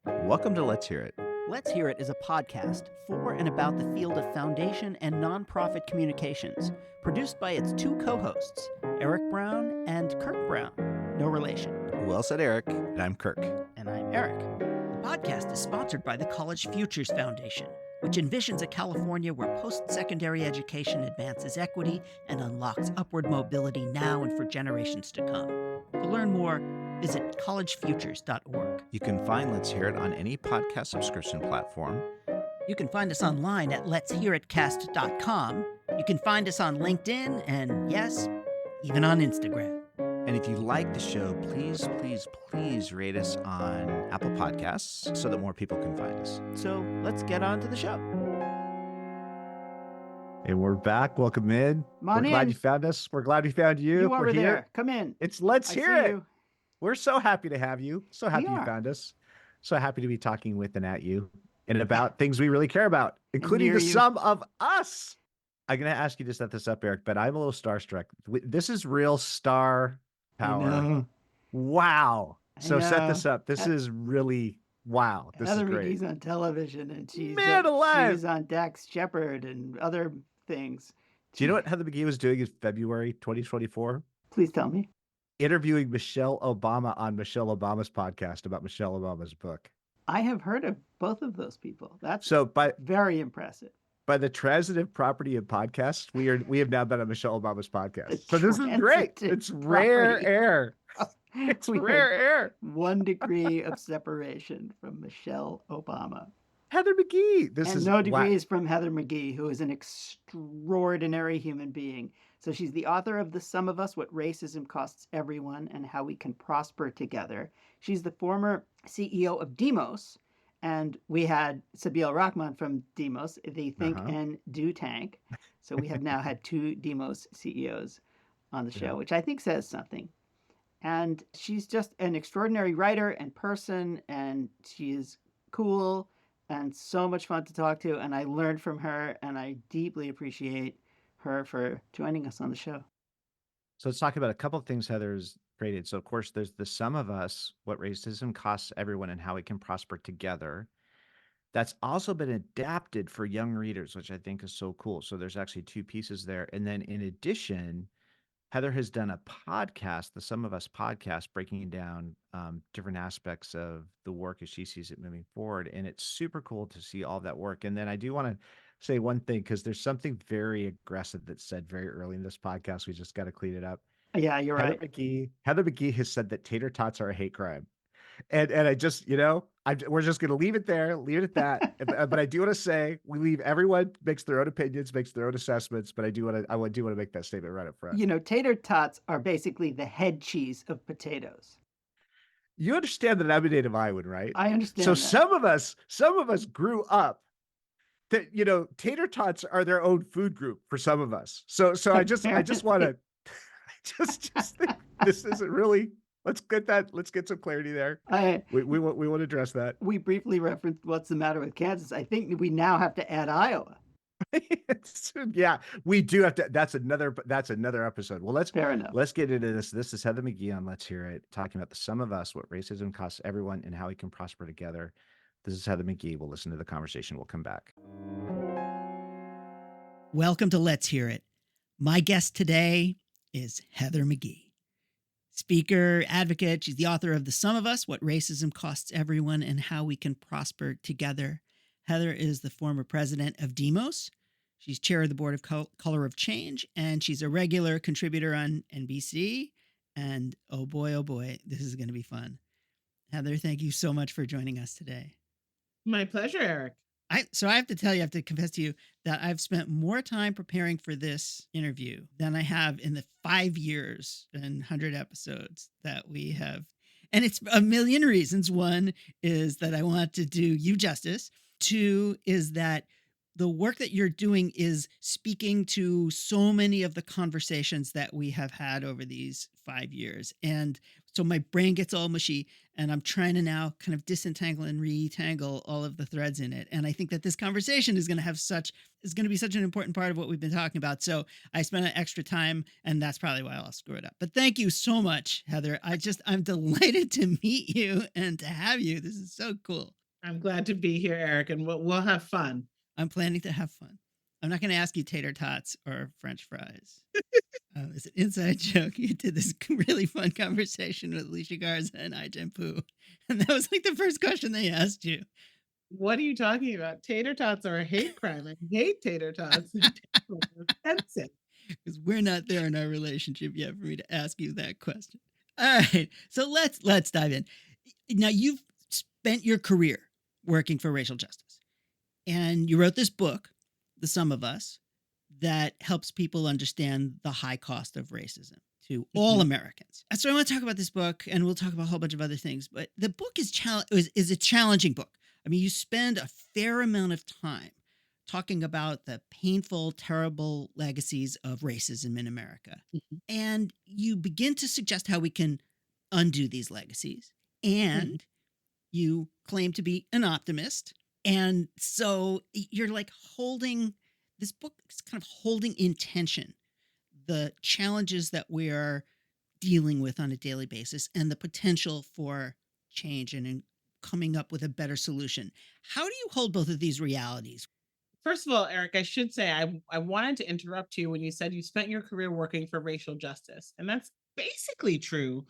Welcome to Let's Hear It. Let's Hear It is a podcast for and about the field of foundation and nonprofit communications, produced by its two co-hosts, Eric Brown and Kirk Brown. No relation. Well said, Eric. And I'm Kirk. And I'm Eric. The podcast is sponsored by the College Futures Foundation, which envisions a California where post-secondary education advances equity and unlocks upward mobility now and for generations to come. To learn more, visit collegefutures.org. You can find Let's Hear It on any podcast subscription platform. You can find us online at letshearitcast.com. You can find us on LinkedIn and, yes, even on Instagram. And if you like the show, please rate us on Apple Podcasts so that more people can find us. So let's get on to the show. And we're back. Welcome in. We're glad you found us. We're glad we found you. We're over here. There. Come in. It's Let's Hear It. You. We're so happy to have you. So happy you found us. So happy to be talking with and at you and about things we really care about, including the sum of us. I'm going to ask you to set this up, Eric, but I'm a little starstruck. This is real star power. Wow. So set this up. This is really wow. This Heather is great. McGhee's on television, and she's alive. on Dax Shepard and other things. Do you know what Heather McGhee was doing in February 2024? Please tell me. Interviewing Michelle Obama on Michelle Obama's podcast about Michelle Obama's book. I have heard of both of those people. That's very impressive. By the transitive property of podcasts, we have now been on Michelle Obama's podcast. So this is great. It's rare air. It's rare air. 1 degree of separation from Michelle Obama. Heather McGhee. No degrees from Heather McGhee, who is an extraordinary human being. So she's the author of The Sum of Us, What Racism Costs Everyone and How We Can Prosper Together. She's the former CEO of Demos. And we had Sabeel Rahman from Demos, the Think and Do Tank. So we have now had 2 Demos CEOs on the show, which I think says something. And she's just an extraordinary writer and person, and she is cool and so much fun to talk to. And I learned from her, and I deeply appreciate her for joining us on the show. So let's talk about a couple of things Heather's created. So of course, there's The Sum of Us, What Racism Costs Everyone and How We Can Prosper Together. That's also been adapted for young readers, which I think is so cool. So there's actually 2 pieces there. And then in addition, Heather has done a podcast, the Sum of Us podcast, breaking down different aspects of the work as she sees it moving forward. And it's super cool to see all that work. And then I do want to say one thing, because there's something very aggressive that's said very early in this podcast. We just got to clean it up. Yeah, you're right. Heather McGhee has said that tater tots are a hate crime. And I just, we're just going to leave it there, leave it at that. But I do want to say, everyone makes their own opinions, makes their own assessments. But I do want to make that statement right up front. Tater tots are basically the head cheese of potatoes. You understand that I'm a native Iowan, right? I understand. So that. some of us grew up that, tater tots are their own food group for some of us. So I just want to just think this isn't really. Let's get some clarity there. We want to address that. We briefly referenced what's the matter with Kansas. I think we now have to add Iowa. Yeah, we do have to. That's another episode. Well, fair enough. Let's get into this. This is Heather McGhee on Let's Hear It, talking about The Sum of Us, What Racism Costs Everyone and How We Can Prosper Together. This is Heather McGhee. We'll listen to the conversation. We'll come back. Welcome to Let's Hear It. My guest today is Heather McGhee. Speaker, advocate, she's the author of The Sum of Us, What Racism Costs Everyone and How We Can Prosper Together. Heather is the former president of Demos. She's chair of the board of Color of Change, and she's a regular contributor on NBC. And oh boy, this is going to be fun. Heather, thank you so much for joining us today. My pleasure, Eric. So I have to confess to you that I've spent more time preparing for this interview than I have in the 5 years and 100 episodes that we have. And it's a million reasons. 1 is that I want to do you justice. 2 is that the work that you're doing is speaking to so many of the conversations that we have had over these 5 years. And So my brain gets all mushy, and I'm trying to now kind of disentangle and retangle all of the threads in it. And I think that this conversation is going to be such an important part of what we've been talking about. So I spent an extra time, and that's probably why I'll screw it up. But thank you so much, Heather. I'm delighted to meet you and to have you. This is so cool. I'm glad to be here, Eric, and we'll have fun. I'm planning to have fun. I'm not going to ask you tater tots or French fries. It's an inside joke. You did this really fun conversation with Alicia Garza and I Poo. And that was like the first question they asked you. What are you talking about? Tater tots are a hate crime. I hate tater tots. Offensive. Because we're not there in our relationship yet for me to ask you that question. All right. So let's dive in. Now, you've spent your career working for racial justice. And you wrote this book, The Sum of Us, that helps people understand the high cost of racism to all Americans. So I want to talk about this book, and we'll talk about a whole bunch of other things. But the book is a challenging book. I mean, you spend a fair amount of time talking about the painful, terrible legacies of racism in America. And you begin to suggest how we can undo these legacies. And you claim to be an optimist. And so you're like this book is kind of holding in tension the challenges that we are dealing with on a daily basis and the potential for change and in coming up with a better solution. How do you hold both of these realities? First of all, Eric, I should say I wanted to interrupt you when you said you spent your career working for racial justice. And that's basically true.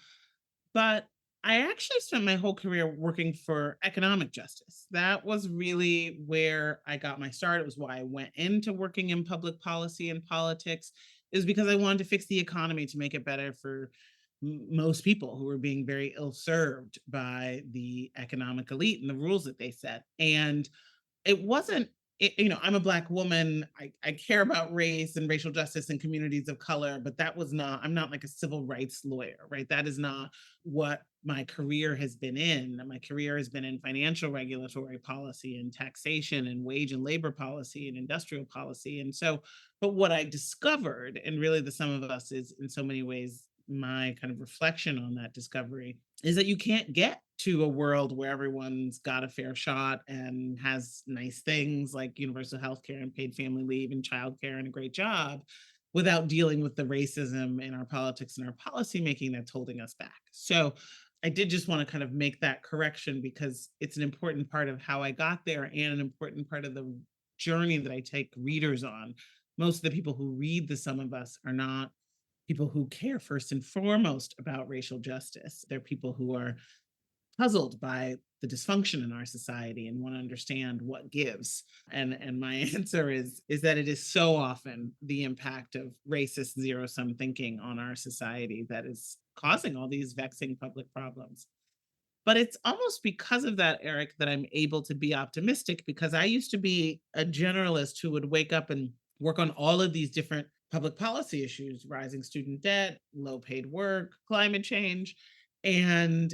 But I actually spent my whole career working for economic justice. That was really where I got my start. It was why I went into working in public policy and politics. It was because I wanted to fix the economy to make it better for most people who were being very ill-served by the economic elite and the rules that they set. And it wasn't, I'm a Black woman. I care about race and racial justice and communities of color, but I'm not like a civil rights lawyer, right? That is not what my career has been in. My career has been in financial regulatory policy and taxation and wage and labor policy and industrial policy. And so, but what I discovered, and really The Sum of Us is in so many ways my kind of reflection on that discovery, is that you can't get to a world where everyone's got a fair shot and has nice things like universal health care and paid family leave and childcare and a great job without dealing with the racism in our politics and our policymaking that's holding us back. So I did just want to kind of make that correction because it's an important part of how I got there and an important part of the journey that I take readers on. Most of the people who read The Sum of Us are not people who care first and foremost about racial justice. They're people who are puzzled by the dysfunction in our society and want to understand what gives. And my answer is that it is so often the impact of racist zero-sum thinking on our society that is causing all these vexing public problems. But it's almost because of that, Eric, that I'm able to be optimistic, because I used to be a generalist who would wake up and work on all of these different public policy issues: rising student debt, low paid work, climate change. And,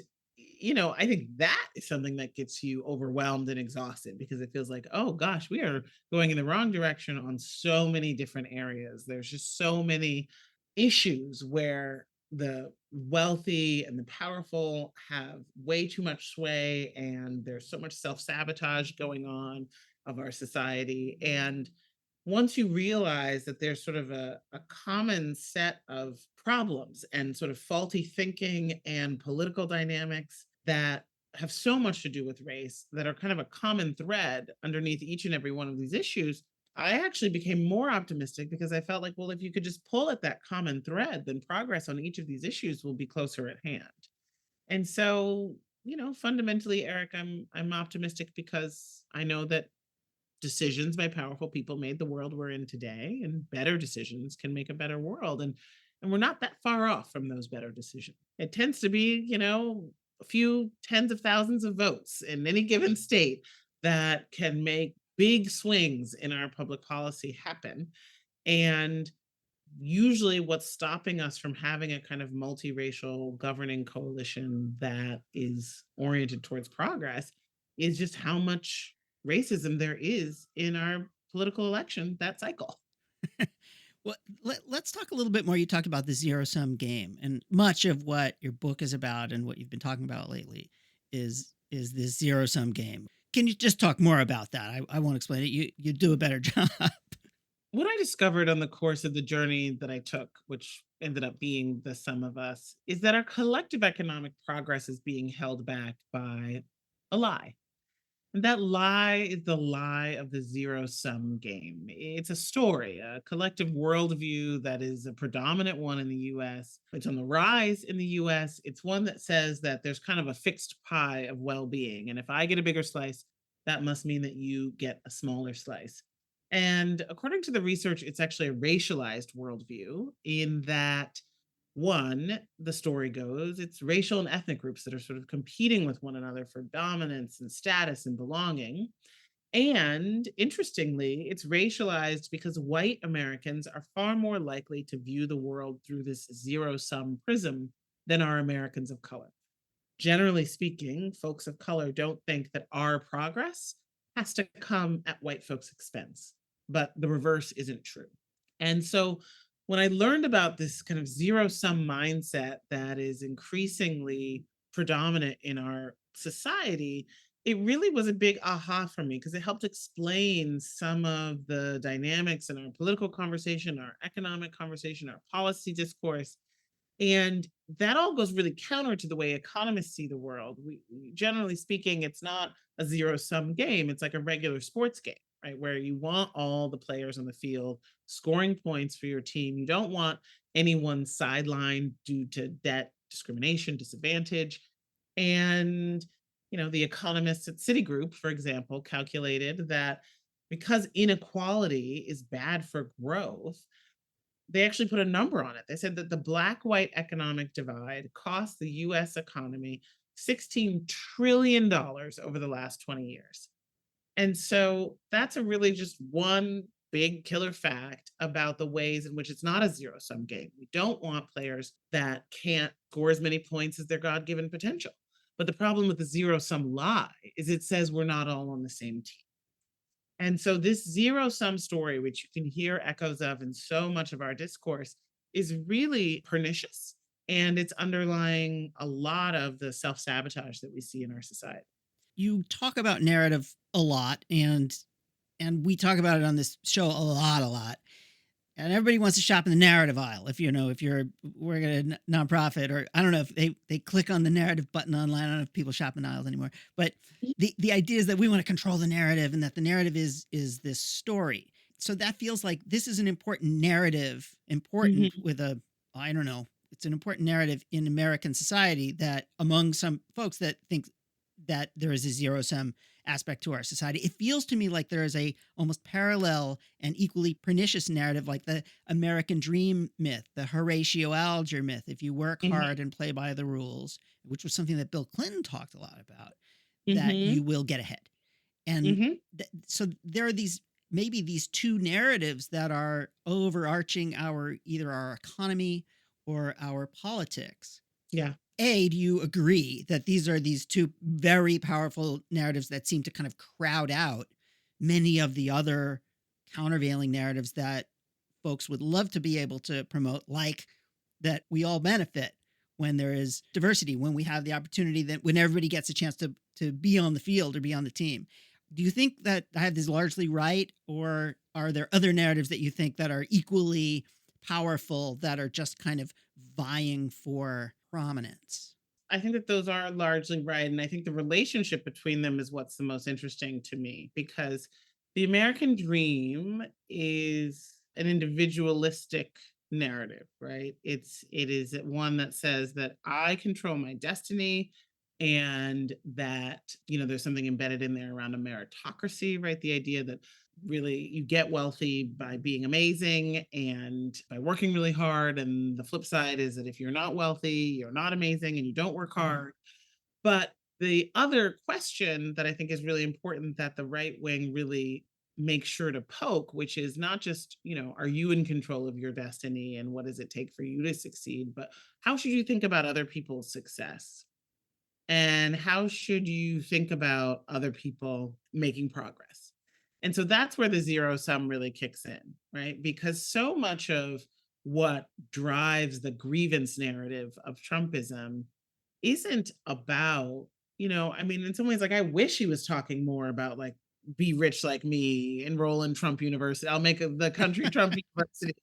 I think that is something that gets you overwhelmed and exhausted, because it feels like, oh gosh, we are going in the wrong direction on so many different areas. There's just so many issues where the wealthy and the powerful have way too much sway, and there's so much self-sabotage going on of our society. And once you realize that there's sort of a common set of problems and sort of faulty thinking and political dynamics that have so much to do with race, that are kind of a common thread underneath each and every one of these issues, I actually became more optimistic, because I felt like, well, if you could just pull at that common thread, then progress on each of these issues will be closer at hand. And so, fundamentally, Eric, I'm optimistic because I know that decisions by powerful people made the world we're in today, and better decisions can make a better world. And we're not that far off from those better decisions. It tends to be, a few tens of thousands of votes in any given state that can make big swings in our public policy happen. And usually what's stopping us from having a kind of multiracial governing coalition that is oriented towards progress is just how much racism there is in our political election that cycle. Well, let's talk a little bit more. You talked about the zero sum game, and much of what your book is about and what you've been talking about lately is this zero sum game. Can you just talk more about that? I won't explain it. You do a better job. What I discovered on the course of the journey that I took, which ended up being the sum of us, is that our collective economic progress is being held back by a lie. And that lie is the lie of the zero sum game. It's a story, a collective worldview that is a predominant one in the US. It's on the rise in the US. It's one that says that there's kind of a fixed pie of well being. And if I get a bigger slice, that must mean that you get a smaller slice. And according to the research, it's actually a racialized worldview in that one, the story goes, it's racial and ethnic groups that are sort of competing with one another for dominance and status and belonging. And interestingly, it's racialized because white Americans are far more likely to view the world through this zero sum prism than are Americans of color. Generally speaking, folks of color don't think that our progress has to come at white folks' expense, but the reverse isn't true. And so when I learned about this kind of zero sum mindset that is increasingly predominant in our society, it really was a big aha for me because it helped explain some of the dynamics in our political conversation, our economic conversation, our policy discourse, and that all goes really counter to the way economists see the world. Generally speaking, it's not a zero sum game. It's like a regular sports game, right? Where you want all the players on the field scoring points for your team. You don't want anyone sidelined due to debt, discrimination, disadvantage. And, the economists at Citigroup, for example, calculated that because inequality is bad for growth, they actually put a number on it. They said that the black white economic divide cost the US economy $16 trillion dollars over the last 20 years. And so that's a really just one big killer fact about the ways in which it's not a zero sum game. We don't want players that can't score as many points as their God given potential. But the problem with the zero sum lie is it says we're not all on the same team. And so this zero sum story, which you can hear echoes of in so much of our discourse, is really pernicious. And it's underlying a lot of the self sabotage that we see in our society. You talk about narrative a lot, and we talk about it on this show a lot. And everybody wants to shop in the narrative aisle. If you're working at a nonprofit, or I don't know if they click on the narrative button online. I don't know if people shop in aisles anymore. But the idea is that we want to control the narrative, and that the narrative is this story. So that feels like this is an important narrative, important Mhm. with a, I don't know, it's an important narrative in American society, that among some folks that think that there is a zero sum aspect to our society. It feels to me like there is a almost parallel and equally pernicious narrative, like the American dream myth, the Horatio Alger myth. If you work Mhm. hard and play by the rules, which was something that Bill Clinton talked a lot about, that Mhm. you will get ahead. And Mhm. so there are maybe these two narratives that are overarching either our economy or our politics. Yeah. Do you agree that these two very powerful narratives that seem to kind of crowd out many of the other countervailing narratives that folks would love to be able to promote, like that we all benefit when there is diversity, when we have the opportunity, that when everybody gets a chance to be on the field or be on the team? Do you think that I have this largely right, or are there other narratives that you think that are equally powerful, that are just kind of vying for prominence? I think that those are largely right. And I think the relationship between them is what's the most interesting to me, because the American dream is an individualistic narrative, right? It is one that says that I control my destiny, and that, there's something embedded in there around a meritocracy, right? The idea that really you get wealthy by being amazing and by working really hard. And the flip side is that if you're not wealthy, you're not amazing and you don't work hard. But the other question that I think is really important that the right wing really makes sure to poke, which is not just, are you in control of your destiny and what does it take for you to succeed, but how should you think about other people's success? And how should you think about other people making progress? And so that's where the zero sum really kicks in, right? Because so much of what drives the grievance narrative of Trumpism isn't about, I mean, in some ways, like, I wish he was talking more about, like, be rich like me, enroll in Trump University. I'll make the country Trump University.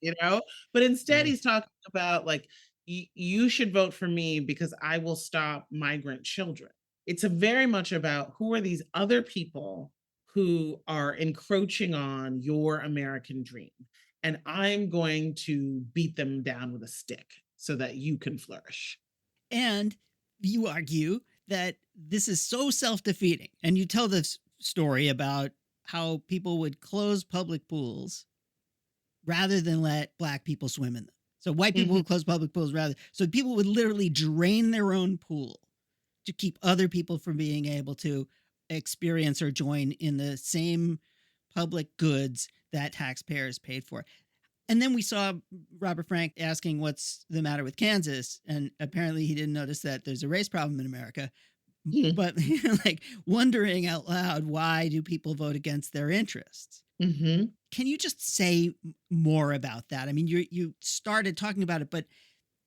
But instead, Right. he's talking about, like, you should vote for me because I will stop migrant children. It's a very much about who are these other people who are encroaching on your American dream. And I'm going to beat them down with a stick so that you can flourish. And you argue that this is so self-defeating. And you tell this story about how people would close public pools rather than let black people swim in them. So white people Mhm. would close public pools so people would literally drain their own pool to keep other people from being able to experience or join in the same public goods that taxpayers paid for. And then we saw Robert Frank asking what's the matter with Kansas, and apparently he didn't notice that there's a race problem in America. Mhm. But like wondering out loud, why do people vote against their interests? Mhm. Can you just say more about that? I mean, you started talking about it, but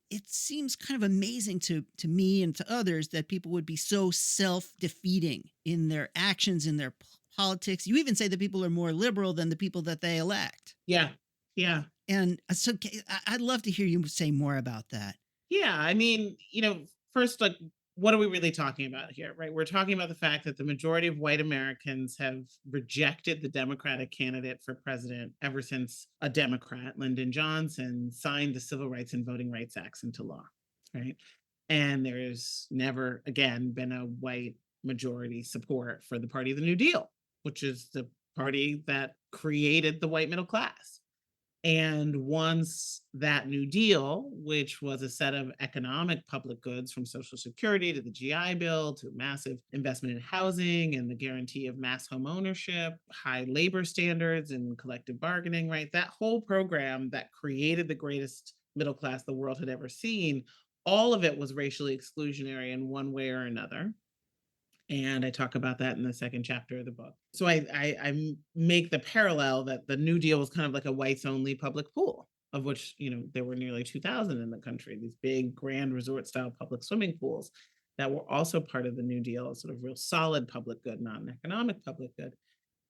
it seems kind of amazing to me and to others that people would be so self-defeating in their actions, in their politics. You even say that people are more liberal than the people that they elect. Yeah. Yeah. And so I'd love to hear you say more about that. Yeah, I mean, first, like, what are we really talking about here, right? We're talking about the fact that the majority of white Americans have rejected the Democratic candidate for president ever since a Democrat, Lyndon Johnson, signed the Civil Rights and Voting Rights Acts into law, right? And there's never again been a white majority support for the Party of the New Deal, which is the party that created the white middle class. And once that New Deal, which was a set of economic public goods from Social Security to the GI Bill to massive investment in housing and the guarantee of mass home ownership, high labor standards and collective bargaining, right? That whole program that created the greatest middle class the world had ever seen, all of it was racially exclusionary in one way or another. And I talk about that in the second chapter of the book. So I make the parallel that the New Deal was kind of like a whites only public pool, of which, there were nearly 2,000 in the country, these big grand resort style public swimming pools that were also part of the New Deal, a sort of real solid public good, not an economic public good.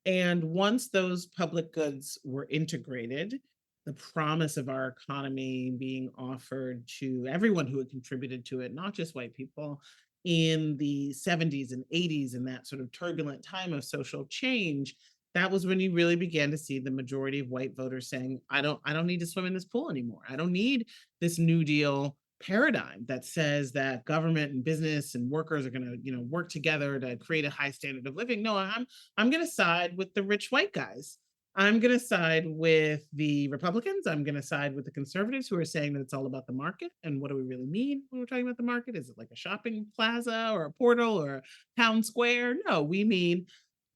And once those public goods were integrated, the promise of our economy being offered to everyone who had contributed to it, not just white people, in the 70s and 80s, in that sort of turbulent time of social change, that was when you really began to see the majority of white voters saying, I don't need to swim in this pool anymore. I don't need this New Deal paradigm that says that government and business and workers are going to, work together to create a high standard of living. No, I'm going to side with the rich white guys. I'm going to side with the Republicans. I'm going to side with the conservatives who are saying that it's all about the market. And what do we really mean when we're talking about the market? Is it like a shopping plaza or a portal or a town square? No, we mean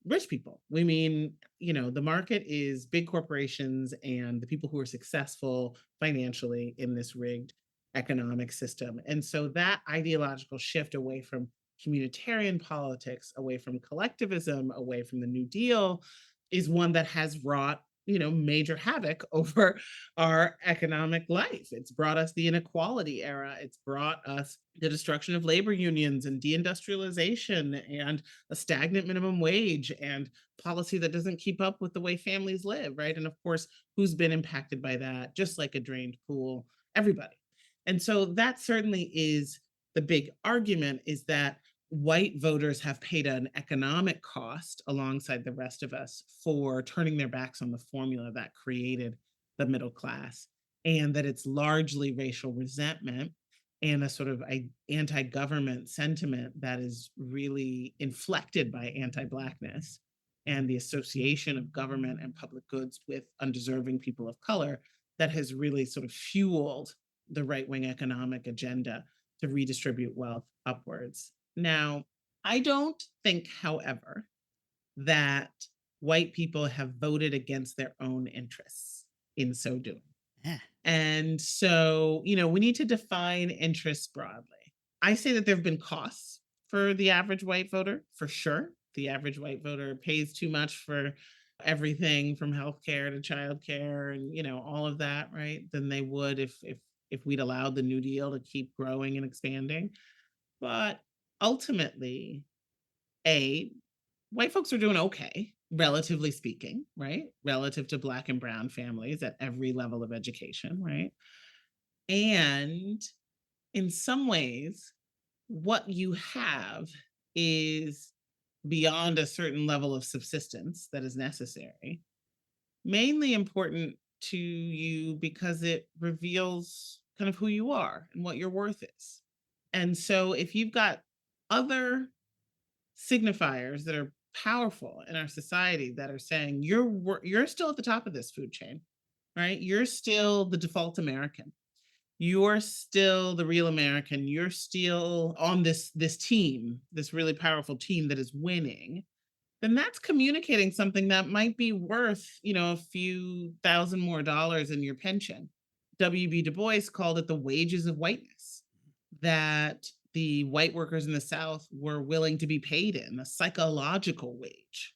rich people. We mean, the market is big corporations and the people who are successful financially in this rigged economic system. And so that ideological shift away from communitarian politics, away from collectivism, away from the New Deal is one that has wrought, major havoc over our economic life. It's brought us the inequality era. It's brought us the destruction of labor unions and deindustrialization and a stagnant minimum wage and policy that doesn't keep up with the way families live, right? And of course, who's been impacted by that? Just like a drained pool, everybody. And so that certainly is the big argument, is that white voters have paid an economic cost alongside the rest of us for turning their backs on the formula that created the middle class, and that it's largely racial resentment and a sort of anti-government sentiment that is really inflected by anti-blackness and the association of government and public goods with undeserving people of color that has really sort of fueled the right-wing economic agenda to redistribute wealth upwards. Now, I don't think, however, that white people have voted against their own interests in so doing. Yeah. And so, we need to define interests broadly. I say that there have been costs for the average white voter, for sure. The average white voter pays too much for everything from healthcare to childcare and, all of that, right, than they would if we'd allowed the New Deal to keep growing and expanding. But ultimately, A, white folks are doing okay, relatively speaking, right? Relative to Black and brown families at every level of education, right? And in some ways, what you have is beyond a certain level of subsistence that is necessary, mainly important to you because it reveals kind of who you are and what your worth is. And so if you've got other signifiers that are powerful in our society that are saying you're still at the top of this food chain, right? You're still the default American. You're still the real American. You're still on this team, this really powerful team that is winning. Then that's communicating something that might be worth, a few thousand more dollars in your pension. W.B. Du Bois called it the wages of whiteness, that the white workers in the South were willing to be paid in a psychological wage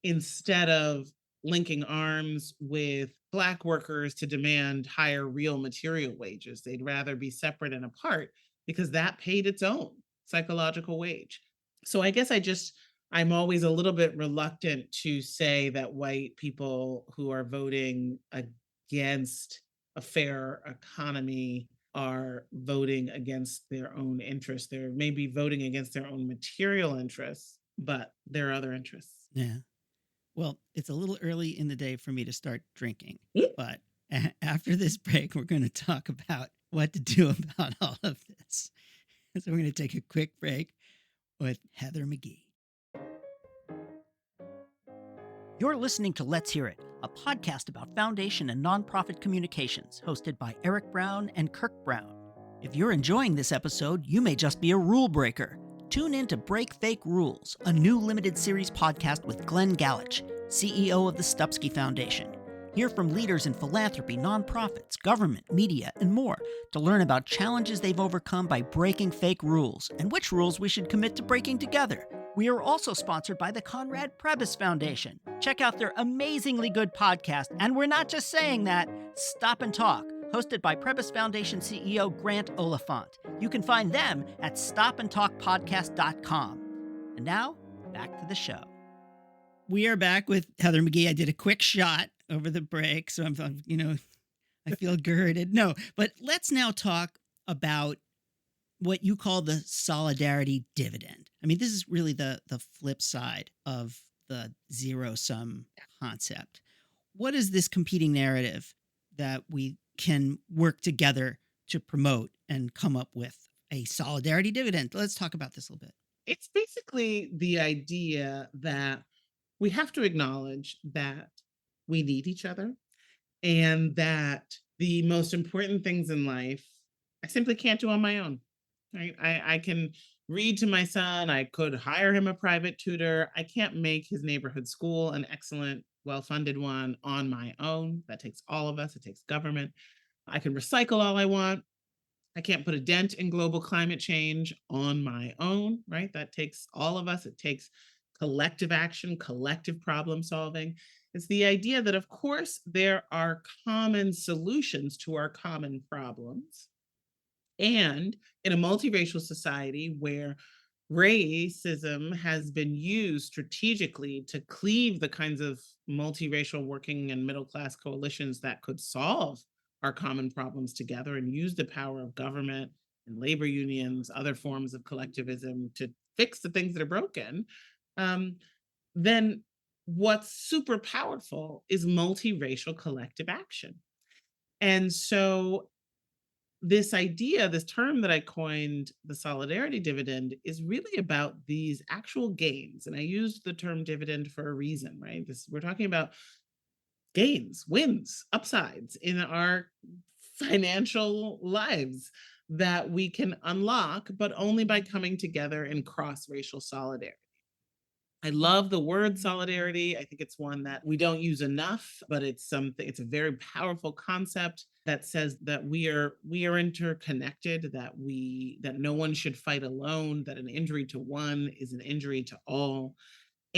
instead of linking arms with Black workers to demand higher real material wages. They'd rather be separate and apart because that paid its own psychological wage. So I guess I'm always a little bit reluctant to say that white people who are voting against a fair economy are voting against their own interests. They're maybe voting against their own material interests, but there are other interests. Yeah. Well, it's a little early in the day for me to start drinking, but after this break, we're going to talk about what to do about all of this. So we're going to take a quick break with Heather McGhee. You're listening to Let's Hear It, a podcast about foundation and nonprofit communications, hosted by Eric Brown and Kirk Brown. If you're enjoying this episode, you may just be a rule breaker. Tune in to Break Fake Rules, a new limited series podcast with Glenn Galich, CEO of the Stupsky Foundation. Hear from leaders in philanthropy, nonprofits, government, media, and more to learn about challenges they've overcome by breaking fake rules and which rules we should commit to breaking together. We are also sponsored by the Conrad Prebys Foundation. Check out their amazingly good podcast, and we're not just saying that, Stop and Talk, hosted by Prebys Foundation CEO Grant Oliphant. You can find them at stopandtalkpodcast.com. And now, back to the show. We are back with Heather McGhee. I did a quick shot over the break, so I'm I feel girded. No, but let's now talk about what you call the solidarity dividend. I mean, this is really the flip side of the zero-sum concept. What is this competing narrative that we can work together to promote and come up with a solidarity dividend? Let's talk about this a little bit. It's basically the idea that we have to acknowledge that we need each other and that the most important things in life I simply can't do on my own. Right? I can read to my son. I could hire him a private tutor. I can't make his neighborhood school an excellent, well-funded one on my own. That takes all of us. It takes government. I can recycle all I want. I can't put a dent in global climate change on my own, right? That takes all of us. It takes collective action, collective problem solving. It's the idea that, of course, there are common solutions to our common problems. And in a multiracial society where racism has been used strategically to cleave the kinds of multiracial working and middle class coalitions that could solve our common problems together and use the power of government and labor unions, other forms of collectivism to fix the things that are broken, then what's super powerful is multiracial collective action. And so this idea, this term that I coined, the solidarity dividend, is really about these actual gains. And I used the term dividend for a reason, right? We're talking about gains, wins, upsides in our financial lives that we can unlock, but only by coming together in cross-racial solidarity. I love the word solidarity. I think it's one that we don't use enough, but it's a very powerful concept that says that we are interconnected, that no one should fight alone, that an injury to one is an injury to all.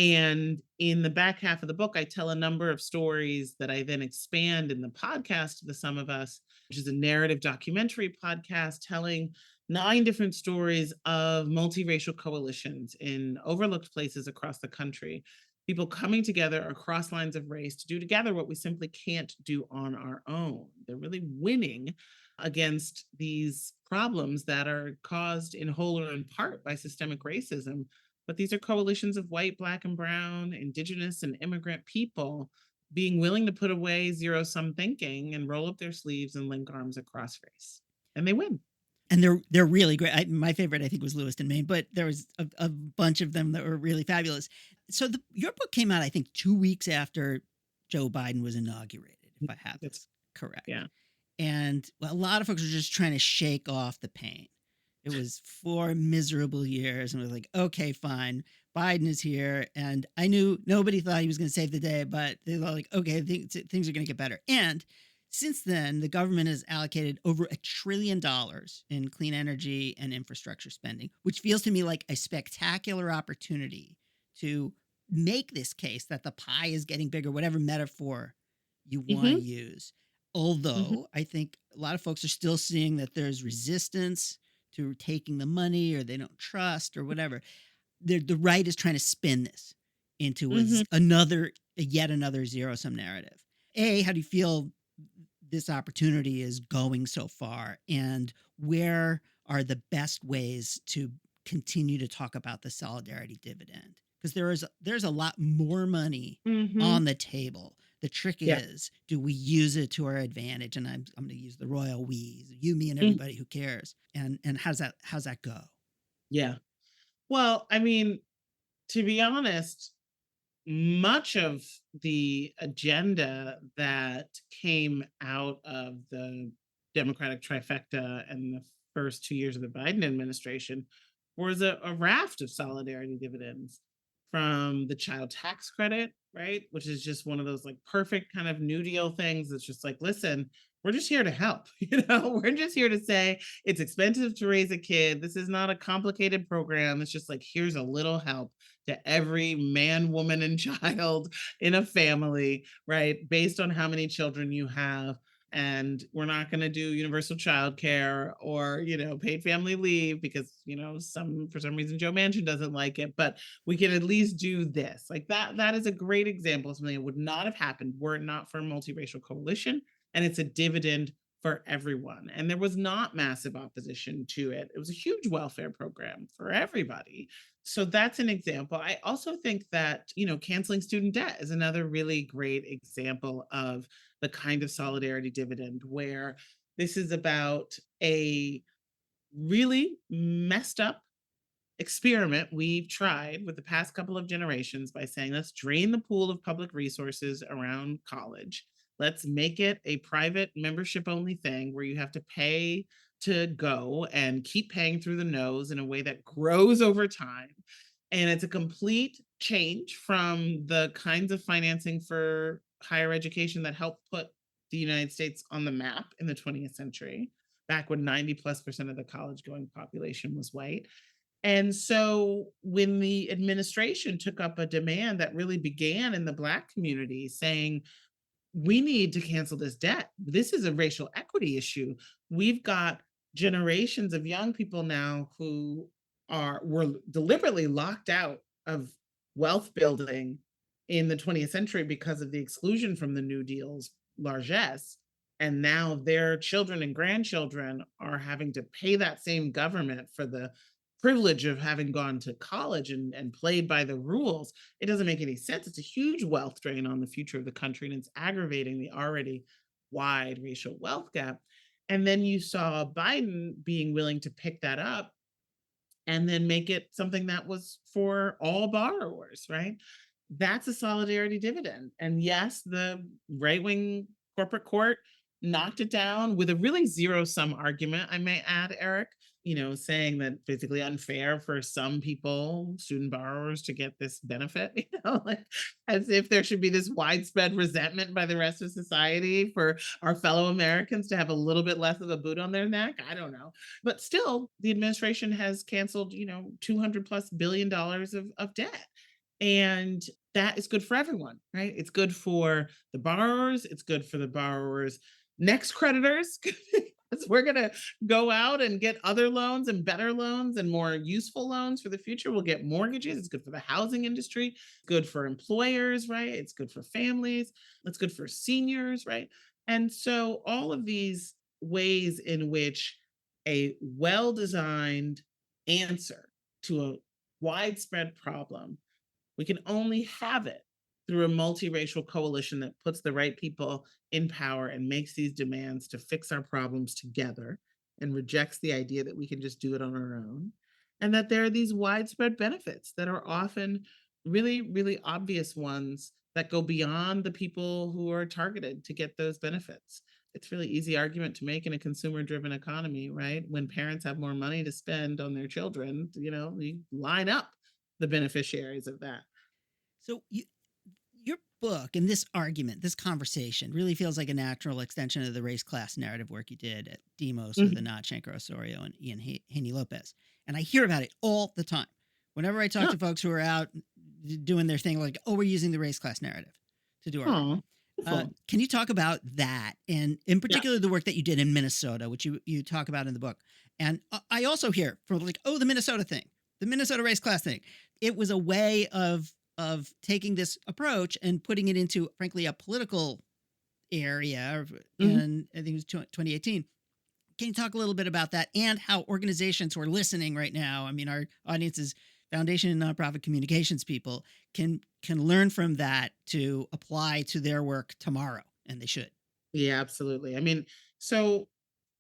And in the back half of the book, I tell a number of stories that I then expand in the podcast, The Sum of Us, which is a narrative documentary podcast telling 9 different stories of multiracial coalitions in overlooked places across the country. People coming together across lines of race to do together what we simply can't do on our own. They're really winning against these problems that are caused in whole or in part by systemic racism. But these are coalitions of white, Black, and Brown, Indigenous, and immigrant people being willing to put away zero sum thinking and roll up their sleeves and link arms across race. And they win. And they're really great. My favorite, I think, was Lewiston, Maine, but there was a bunch of them that were really fabulous. So your book came out, I think, 2 weeks after Joe Biden was inaugurated, if I have this correct. Yeah. And a lot of folks were just trying to shake off the pain. It was 4 miserable years, and we're like, okay, fine, Biden is here. And I knew nobody thought he was going to save the day, but they were like, okay, things are going to get better. And since then, the government has allocated over $1 trillion in clean energy and infrastructure spending, which feels to me like a spectacular opportunity to make this case that the pie is getting bigger, whatever metaphor you want to use. Although I think a lot of folks are still seeing that there's resistance to taking the money, or they don't trust, or whatever. The right is trying to spin this into yet another zero-sum narrative. How do you feel this opportunity is going so far, and where are the best ways to continue to talk about the solidarity dividend? Because there's a lot more money on the table. The trick is, do we use it to our advantage? And I'm going to use the royal we, you, me, and everybody who cares. And how's that go? Yeah. Well, I mean, to be honest, much of the agenda that came out of the Democratic trifecta and the first 2 years of the Biden administration was a raft of solidarity dividends, from the child tax credit, right? Which is just one of those like perfect kind of New Deal things. It's just like, listen, we're just here to help. We're just here to say it's expensive to raise a kid. This is not a complicated program. It's just like, here's a little help to every man, woman, and child in a family, right? Based on how many children you have. And we're not going to do universal childcare or, paid family leave because, for some reason, Joe Manchin doesn't like it, but we can at least do this. Like that is a great example of something that would not have happened were it not for a multiracial coalition. And it's a dividend for everyone. And there was not massive opposition to it. It was a huge welfare program for everybody. So that's an example. I also think that, canceling student debt is another really great example of the kind of solidarity dividend, where this is about a really messed up experiment we've tried with the past couple of generations by saying, let's drain the pool of public resources around college. Let's make it a private membership only thing where you have to pay to go and keep paying through the nose in a way that grows over time. And it's a complete change from the kinds of financing for higher education that helped put the United States on the map in the 20th century, back when 90+% of the college going population was white. And so when the administration took up a demand that really began in the Black community, saying, we need to cancel this debt. This is a racial equity issue. We've got generations of young people now who were deliberately locked out of wealth building in the 20th century because of the exclusion from the New Deal's largesse. And now their children and grandchildren are having to pay that same government for the privilege of having gone to college and played by the rules. It doesn't make any sense. It's a huge wealth drain on the future of the country, and it's aggravating the already wide racial wealth gap. And then you saw Biden being willing to pick that up and then make it something that was for all borrowers, right? That's a solidarity dividend. And yes, the right-wing corporate court knocked it down with a really zero-sum argument, I may add, Eric, saying that basically unfair for some people, student borrowers, to get this benefit, like as if there should be this widespread resentment by the rest of society for our fellow Americans to have a little bit less of a boot on their neck. I don't know. But still, the administration has canceled, $200+ billion of debt. And that is good for everyone, right? It's good for the borrowers. It's good for the borrowers' next creditors. Because we're going to go out and get other loans and better loans and more useful loans for the future. We'll get mortgages. It's good for the housing industry. It's good for employers, right? It's good for families. It's good for seniors, right? And so all of these ways in which a well designed answer to a widespread problem, we can only have it through a multiracial coalition that puts the right people in power and makes these demands to fix our problems together and rejects the idea that we can just do it on our own. And that there are these widespread benefits that are often really, really obvious ones that go beyond the people who are targeted to get those benefits. It's really easy argument to make in a consumer driven economy, right? When parents have more money to spend on their children, you line up the beneficiaries of that. So your book and this argument, this conversation really feels like a natural extension of the race class narrative work you did at Demos with Anat Shenker-Osorio and Ian Haney Lopez. And I hear about it all the time. Whenever I talk to folks who are out doing their thing, like, oh, we're using the race class narrative to do our work. Can you talk about that? And in particular, the work that you did in Minnesota, which you talk about in the book. And I also hear from like, oh, the Minnesota thing, the Minnesota race class thing. It was a way of taking this approach and putting it into, frankly, a political area. And I think it was 2018. Can you talk a little bit about that and how organizations who are listening right now, I mean, our audience is foundation and nonprofit communications people, can learn from that to apply to their work tomorrow, and they should. Yeah, absolutely. I mean, so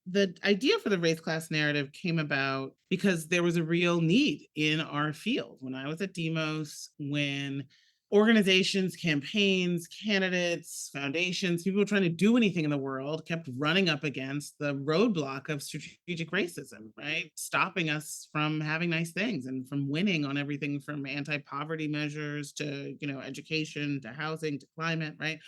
the idea for the race class narrative came about because there was a real need in our field. When I was at Demos, when organizations, campaigns, candidates, foundations, people trying to do anything in the world kept running up against the roadblock of strategic racism, right? Stopping us from having nice things and from winning on everything from anti-poverty measures to, education, to housing, to climate, right?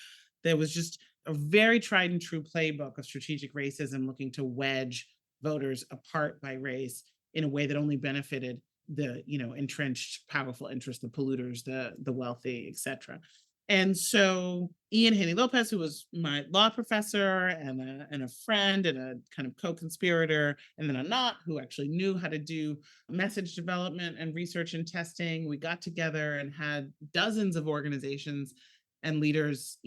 There was just a very tried and true playbook of strategic racism looking to wedge voters apart by race in a way that only benefited the entrenched powerful interests, the polluters, the wealthy, etc. And so Ian Haney Lopez, who was my law professor and a friend and a kind of co-conspirator, and then Anat, who actually knew how to do message development and research and testing, we got together and had dozens of organizations and leaders,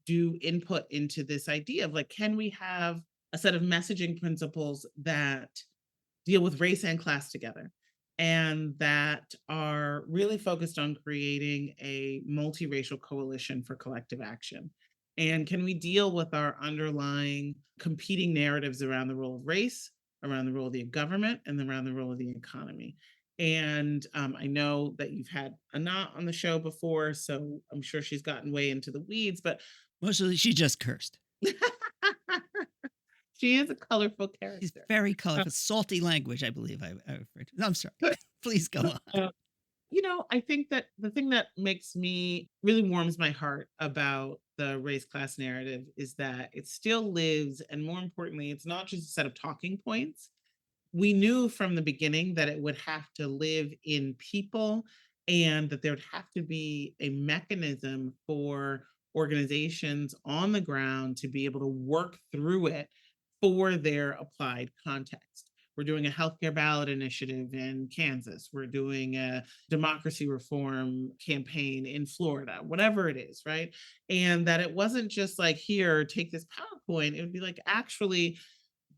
do input into this idea of like, can we have a set of messaging principles that deal with race and class together and that are really focused on creating a multiracial coalition for collective action? And can we deal with our underlying competing narratives around the role of race, around the role of the government, and around the role of the economy? And I know that you've had Anat on the show before, so I'm sure she's gotten way into the weeds, but mostly she just cursed. She is a colorful character. She's very colorful, salty language, I believe I referred to. I'm sorry. Please go on. I think that the thing that really warms my heart about the race class narrative is that it still lives. And more importantly, it's not just a set of talking points. We knew from the beginning that it would have to live in people and that there would have to be a mechanism for organizations on the ground to be able to work through it for their applied context. We're doing a healthcare ballot initiative in Kansas. We're doing a democracy reform campaign in Florida, whatever it is, right? And that it wasn't just like, here, take this PowerPoint. It would be like, actually,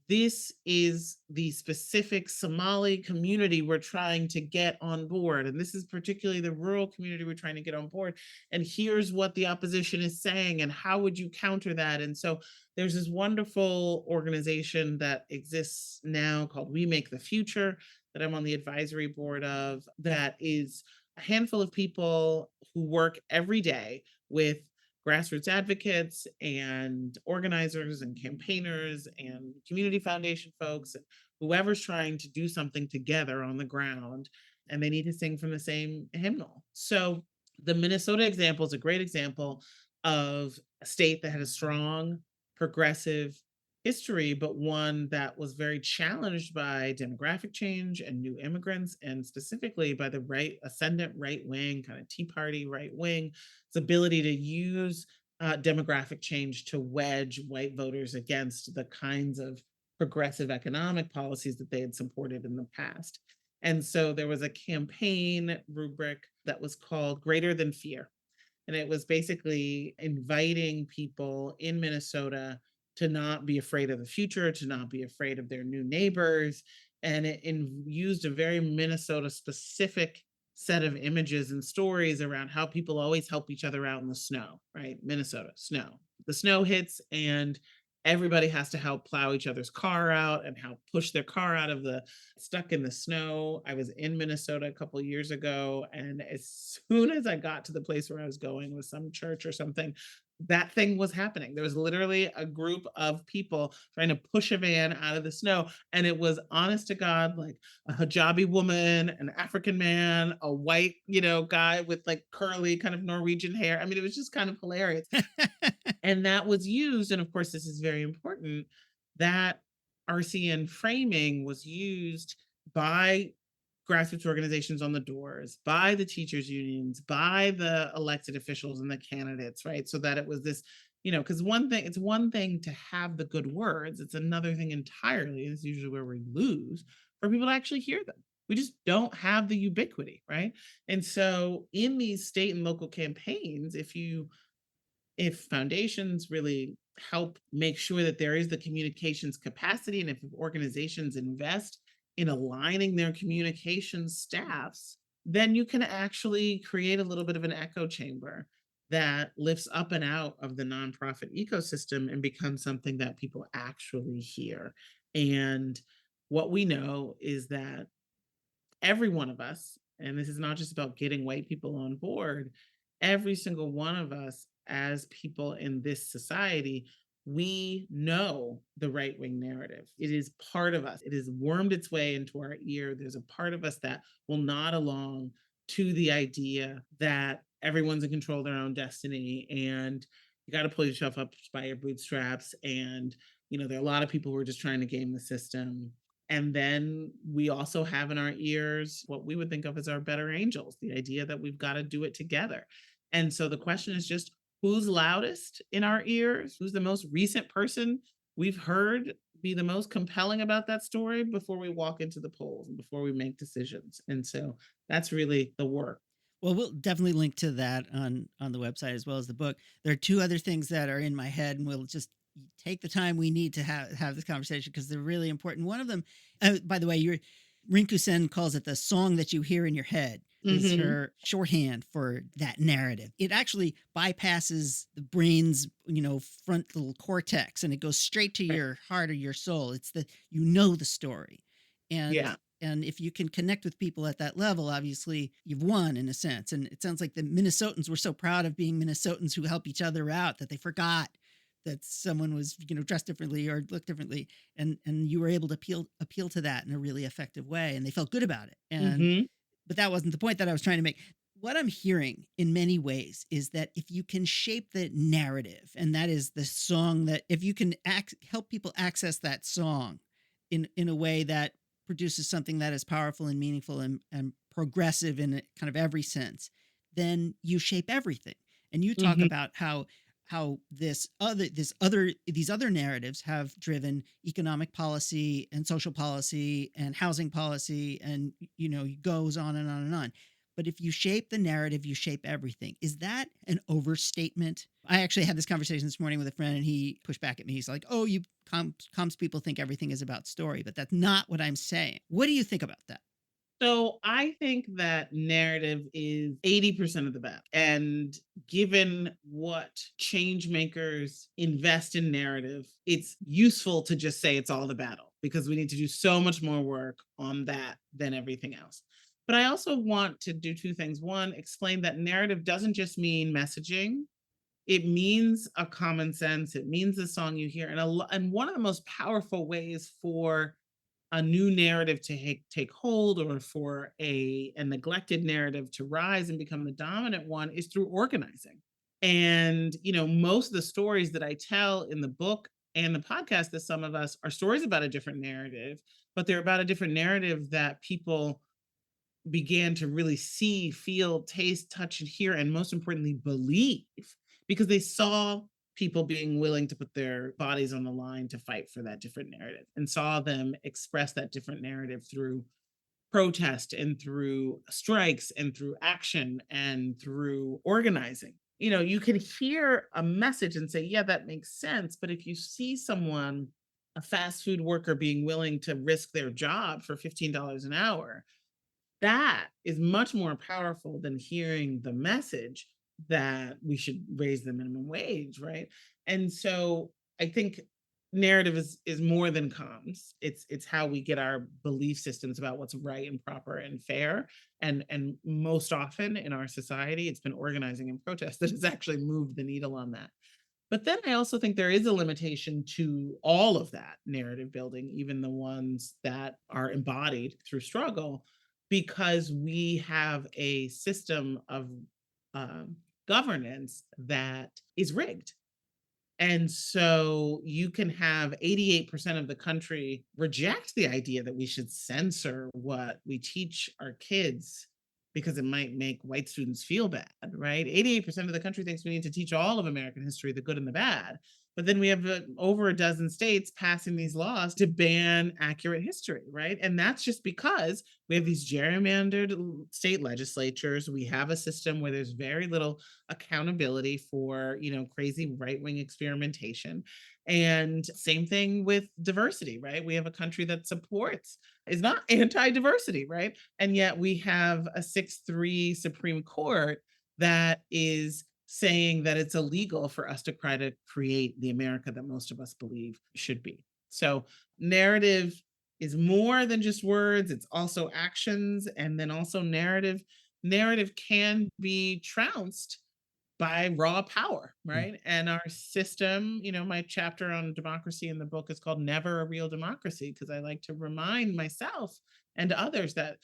this is the specific Somali community we're trying to get on board. And this is particularly the rural community we're trying to get on board. And here's what the opposition is saying. And how would you counter that? And so there's this wonderful organization that exists now called We Make the Future that I'm on the advisory board of, that is a handful of people who work every day with grassroots advocates and organizers and campaigners and community foundation folks, whoever's trying to do something together on the ground, and they need to sing from the same hymnal. So the Minnesota example is a great example of a state that had a strong, progressive, history, but one that was very challenged by demographic change and new immigrants, and specifically by the ascendant right wing, kind of Tea Party right wing, its ability to use demographic change to wedge white voters against the kinds of progressive economic policies that they had supported in the past. And so there was a campaign rubric that was called Greater Than Fear. And it was basically inviting people in Minnesota to not be afraid of the future, to not be afraid of their new neighbors. And used a very Minnesota specific set of images and stories around how people always help each other out in the snow, right? Minnesota, snow. The snow hits and everybody has to help plow each other's car out and help push their car out of the stuck in the snow. I was in Minnesota a couple years ago, and as soon as I got to the place where I was going, with some church or something, that thing was happening. There was literally a group of people trying to push a van out of the snow, and it was, honest to God, like a hijabi woman, an African man, a white, guy with like curly kind of Norwegian hair. I mean, it was just kind of hilarious. And that was used, and of course, this is very important, that RCN framing was used by grassroots organizations on the doors, by the teachers' unions, by the elected officials and the candidates, right? So that it was this, because it's one thing to have the good words, it's another thing entirely, this is usually where we lose, for people to actually hear them. We just don't have the ubiquity, right? And so in these state and local campaigns, if foundations really help make sure that there is the communications capacity, and if organizations invest in aligning their communications staffs, then you can actually create a little bit of an echo chamber that lifts up and out of the nonprofit ecosystem and becomes something that people actually hear. And what we know is that every one of us, and this is not just about getting white people on board, every single one of us as people in this society, we know the right wing narrative. It is part of us. It has wormed its way into our ear. There's a part of us that will nod along to the idea that everyone's in control of their own destiny, and you got to pull yourself up by your bootstraps. And, there are a lot of people who are just trying to game the system. And then we also have in our ears what we would think of as our better angels, the idea that we've got to do it together. And so the question is just, who's loudest in our ears? Who's the most recent person we've heard be the most compelling about that story before we walk into the polls and before we make decisions? And so that's really the work. Well, we'll definitely link to that on the website as well as the book. There are two other things that are in my head, and we'll just take the time we need to have this conversation because they're really important. One of them, by the way, Rinku Sen calls it the song that you hear in your head. Is her shorthand for that narrative. It actually bypasses the brain's, frontal cortex, and it goes straight to your heart or your soul. It's the story, and and if you can connect with people at that level, obviously you've won in a sense. And it sounds like the Minnesotans were so proud of being Minnesotans who help each other out that they forgot that someone was, dressed differently or looked differently, and you were able to appeal to that in a really effective way, and they felt good about it. And but that wasn't the point that I was trying to make. What I'm hearing in many ways is that if you can shape the narrative, and that is the song, that if you can help people access that song in a way that produces something that is powerful and meaningful and progressive in kind of every sense, then you shape everything. And you talk about how these other narratives have driven economic policy and social policy and housing policy, and goes on and on and on. But if you shape the narrative, you shape everything. Is that an overstatement? I actually had this conversation this morning with a friend, and he pushed back at me. He's like, "Oh, you comms people think everything is about story," but that's not what I'm saying. What do you think about that? So I think that narrative is 80% of the battle. And given what change makers invest in narrative, it's useful to just say it's all the battle, because we need to do so much more work on that than everything else. But I also want to do two things. One, explain that narrative doesn't just mean messaging. It means a common sense. It means the song you hear. And one of the most powerful ways for a new narrative to take hold, or for a neglected narrative to rise and become the dominant one, is through organizing. And, most of the stories that I tell in the book and the podcast, The Sum of Us, are stories about a different narrative, but they're about a different narrative that people began to really see, feel, taste, touch, and hear, and most importantly, believe, because they saw people being willing to put their bodies on the line to fight for that different narrative, and saw them express that different narrative through protest and through strikes and through action and through organizing. You can hear a message and say, yeah, that makes sense. But if you see someone, a fast food worker, being willing to risk their job for $15 an hour, that is much more powerful than hearing the message that we should raise the minimum wage, right? And so I think narrative is more than comms. It's how we get our belief systems about what's right and proper and fair. And most often in our society, it's been organizing and protest that has actually moved the needle on that. But then I also think there is a limitation to all of that narrative building, even the ones that are embodied through struggle, because we have a system of um, governance that is rigged. And so you can have 88% of the country reject the idea that we should censor what we teach our kids because it might make white students feel bad, right? 88% of the country thinks we need to teach all of American history, the good and the bad. But then we have over a dozen states passing these laws to ban accurate history, right? And that's just because we have these gerrymandered state legislatures. We have a system where there's very little accountability for, crazy right-wing experimentation. And same thing with diversity, right? We have a country that is not anti-diversity, right? And yet we have a 6-3 Supreme Court that is saying that it's illegal for us to try to create the America that most of us believe should be. So narrative is more than just words. It's also actions. And then also narrative can be trounced by raw power, right? And our system, my chapter on democracy in the book is called Never a Real Democracy, because I like to remind myself and others that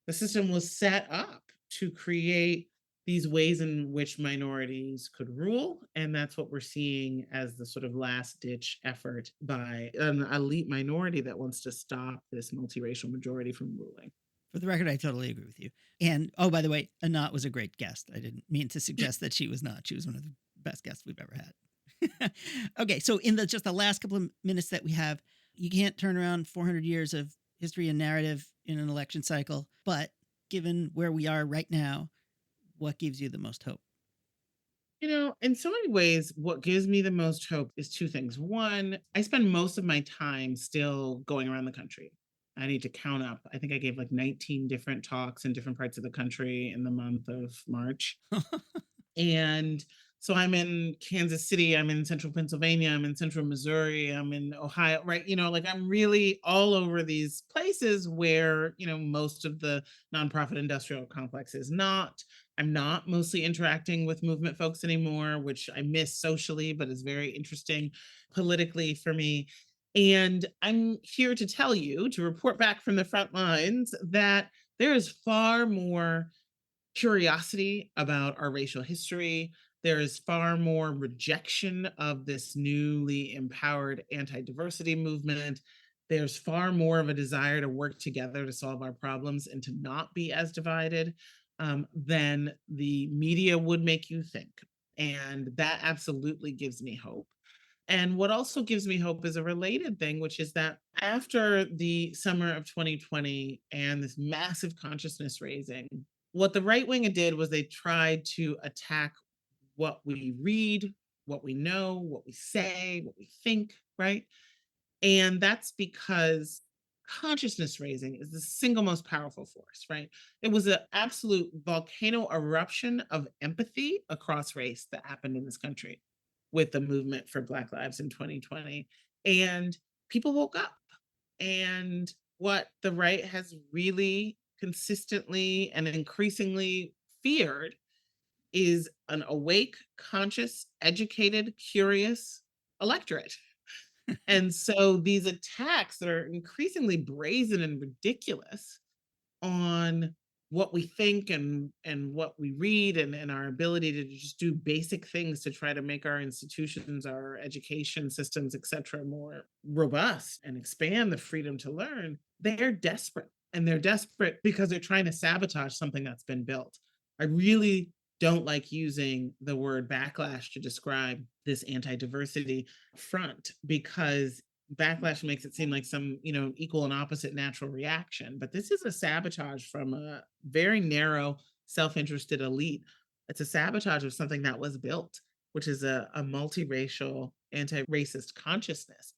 the system was set up to create these ways in which minorities could rule. And that's what we're seeing as the sort of last ditch effort by an elite minority that wants to stop this multiracial majority from ruling. For the record, I totally agree with you. And oh, by the way, Anat was a great guest. I didn't mean to suggest that she was not. She was one of the best guests we've ever had. Okay, so in just the last couple of minutes that we have, you can't turn around 400 years of history and narrative in an election cycle. But given where we are right now, what gives you the most hope? In so many ways, what gives me the most hope is two things. One, I spend most of my time still going around the country. I need to count up. I think I gave like 19 different talks in different parts of the country in the month of March. And so I'm in Kansas City, I'm in central Pennsylvania, I'm in central Missouri, I'm in Ohio, right? I'm really all over these places where, most of the nonprofit industrial complex is not. I'm not mostly interacting with movement folks anymore, which I miss socially, but is very interesting politically for me. And I'm here to tell you, to report back from the front lines, that there is far more curiosity about our racial history. There is far more rejection of this newly empowered anti-diversity movement. There's far more of a desire to work together to solve our problems and to not be as divided than the media would make you think. And that absolutely gives me hope. And what also gives me hope is a related thing, which is that after the summer of 2020 and this massive consciousness raising, what the right wing did was they tried to attack what we read, what we know, what we say, what we think, right? And that's because consciousness raising is the single most powerful force, right? It was an absolute volcano eruption of empathy across race that happened in this country with the movement for Black Lives in 2020. And people woke up. And what the right has really consistently and increasingly feared is an awake, conscious, educated, curious electorate. And so these attacks that are increasingly brazen and ridiculous on what we think and what we read and our ability to just do basic things to try to make our institutions, our education systems, etc., more robust and expand the freedom to learn, they're desperate. And they're desperate because they're trying to sabotage something that's been built. I really don't like using the word backlash to describe this anti-diversity front, because backlash makes it seem like some, equal and opposite natural reaction. But this is a sabotage from a very narrow, self-interested elite. It's a sabotage of something that was built, which is a multiracial, anti-racist consciousness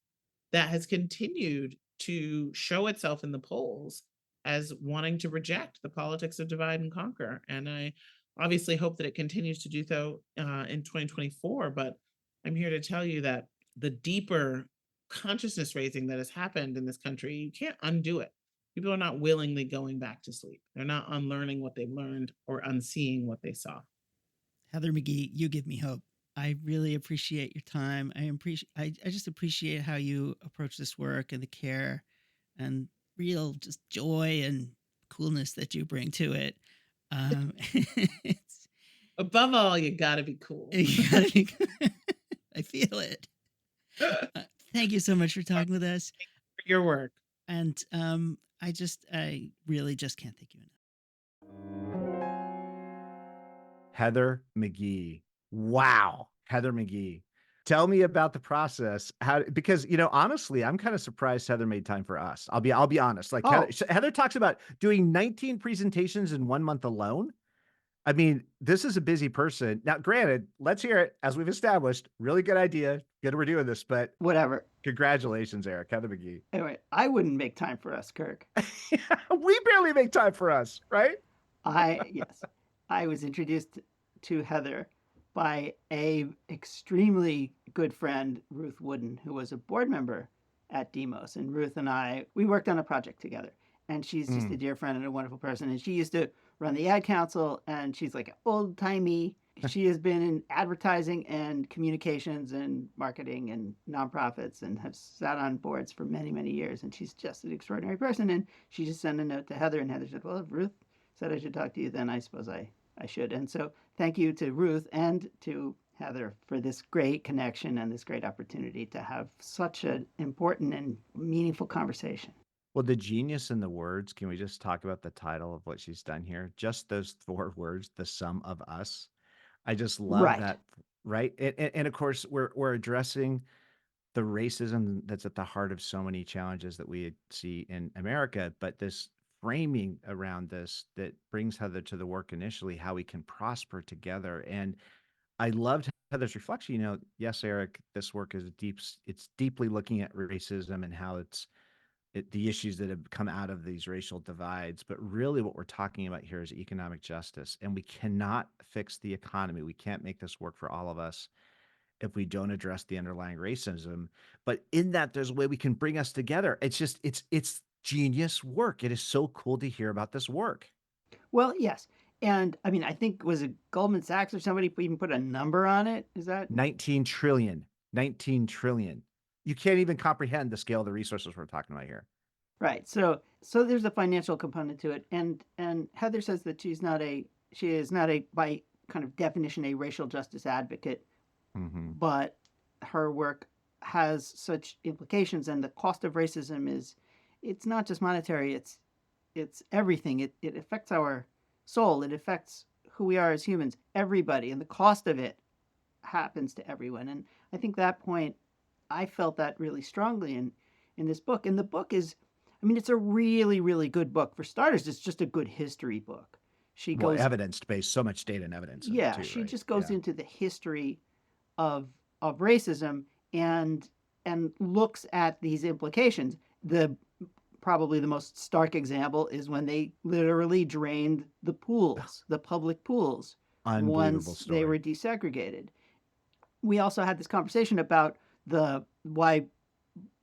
that has continued to show itself in the polls as wanting to reject the politics of divide and conquer. And I obviously hope that it continues to do so in 2024. But I'm here to tell you that the deeper consciousness raising that has happened in this country, you can't undo it. People are not willingly going back to sleep. They're not unlearning what they've learned or unseeing what they saw. Heather McGhee, you give me hope. I really appreciate your time. I just appreciate how you approach this work and the care and real just joy and coolness that you bring to it. It's Above all, you got to be cool. you gotta be, I feel it. Thank you so much for talking with us. For your work. And I really just can't thank you enough. Heather McGhee. Wow. Heather McGhee. Tell me about the process. Because honestly, I'm kind of surprised Heather made time for us. I'll be honest. Like Heather talks about doing 19 presentations in 1 month alone. I mean, this is a busy person. Now, granted, let's hear it. As we've established, really good idea. Good we're doing this, but Whatever. Congratulations, Eric. Heather McGhee. Anyway, I wouldn't make time for us, Kirk. We barely make time for us, right? Yes. I was introduced to Heather by a extremely good friend, Ruth Wooden, who was a board member at Demos. And Ruth and I, we worked on a project together. And she's just a dear friend and a wonderful person. And she used to run the ad council, and she's like old-timey. She has been in advertising and communications and marketing and nonprofits and has sat on boards for many, many years. And she's just an extraordinary person. And she just sent a note to Heather, and Heather said, well, if Ruth said I should talk to you, then I suppose I should. And so thank you to Ruth and to Heather for this great connection and this great opportunity to have such an important and meaningful conversation. Well, the genius in the words, can we just talk about the title of what she's done here? Just those 4 words, the sum of us. I just love that, right? And of course, we're addressing the racism that's at the heart of so many challenges that we see in America, but this framing around this that brings Heather to the work initially, how we can prosper together. And I loved Heather's reflection. Yes, Eric, this work is it's deeply looking at racism and how the issues that have come out of these racial divides. But really what we're talking about here is economic justice. And we cannot fix the economy. We can't make this work for all of us if we don't address the underlying racism. But in that, there's a way we can bring us together. It's genius work. It is so cool to hear about this work. Well, yes. And I mean, I think, was it Goldman Sachs or somebody even put a number on it? Is that 19 trillion? 19 trillion. You can't even comprehend the scale of the resources we're talking about here. Right. So there's a financial component to it. And Heather says that she is not a, by kind of definition, a racial justice advocate, but her work has such implications, and the cost of racism it's not just monetary, it's everything. It affects our soul. It affects who we are as humans, everybody, and the cost of it happens to everyone. And I think that point, I felt that really strongly in this book. And the book is, I mean, it's a really, really good book. For starters, it's just a good history book. She goes evidence-based, so much data and evidence. Yeah, she just goes into the history of racism and looks at these implications. Probably the most stark example is when they literally drained the pools, the public pools, once they were desegregated. We also had this conversation about why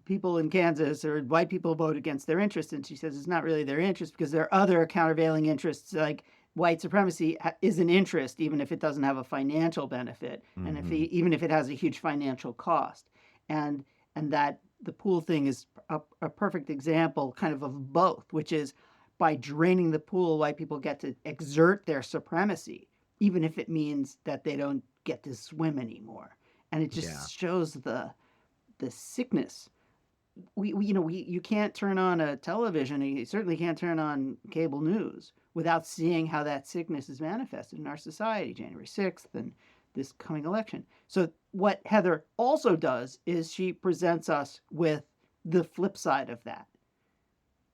people in Kansas or white people vote against their interests. And she says it's not really their interest because there are other countervailing interests, like white supremacy is an interest, even if it doesn't have a financial benefit, and even if it has a huge financial cost. And that the pool thing is a perfect example kind of both, which is by draining the pool, white people get to exert their supremacy, even if it means that they don't get to swim anymore. And it Yeah. just shows the sickness. You can't turn on a television, and you certainly can't turn on cable news without seeing how that sickness is manifested in our society, January 6th and this coming election. So what Heather also does is she presents us with the flip side of that,